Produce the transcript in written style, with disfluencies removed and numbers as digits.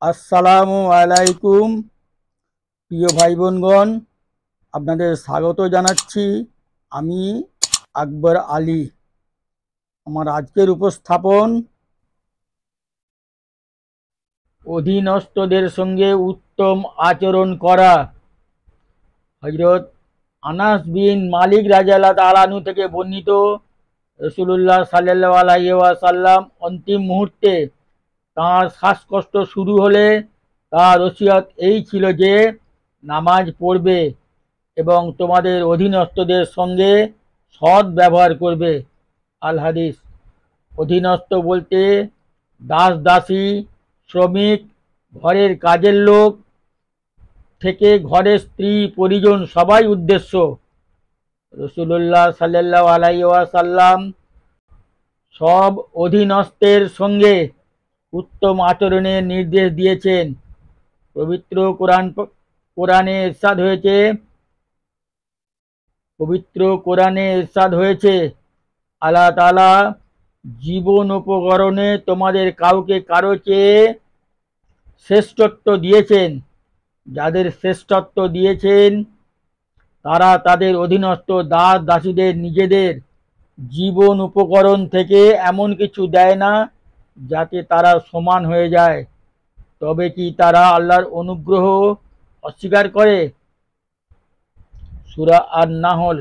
আসসালামু আলাইকুম প্রিয় ভাই বোনগণ, আপনাদের স্বাগত জানাচ্ছি। আমি আকবর আলী। আমার আজকের উপস্থাপন অধীনস্থদের সঙ্গে উত্তম আচরণ করা। হযরত আনাস বিন মালিক রাদিয়াল্লাহু তাআলা আনহু থেকে বর্ণিত, রাসূলুল্লাহ সাল্লাল্লাহু আলাইহি ওয়াসাল্লাম অন্তিম মুহূর্তে তাঁর শ্বাসকষ্ট শুরু হলে তাঁর ওসিয়ত এই ছিল যে নামাজ পড়বে এবং তোমাদের অধীনস্থদের সঙ্গে সৎ ব্যবহার করবে। আল হাদিস। অধীনস্থ বলতে দাস দাসী, শ্রমিক, ঘরের কাজের লোক থেকে ঘরের স্ত্রী পরিজন সবাই উদ্দেশ্য। রাসূলুল্লাহ সাল্লাল্লাহু আলাইহি ওয়াসাল্লাম সব অধীনস্থের সঙ্গে উত্তম আচরণের নির্দেশ দিয়েছেন। পবিত্র কোরআনে ইরশাদ হয়েছে, আল্লাহ তাআলা জীবন উপকরণে তোমাদের কাউকে কারো চেয়ে শ্রেষ্ঠত্ব দিয়েছেন। যাদের শ্রেষ্ঠত্ব দিয়েছেন তারা তাদের অধীনস্থ দাস দাসীদের নিজেদের জীবন উপকরণ থেকে এমন কিছু দেয় না যাতে তারা সমান হয়ে যায়। তবে কি তারা আল্লাহর অনুগ্রহ অস্বীকার করে? সূরা আন-নাহল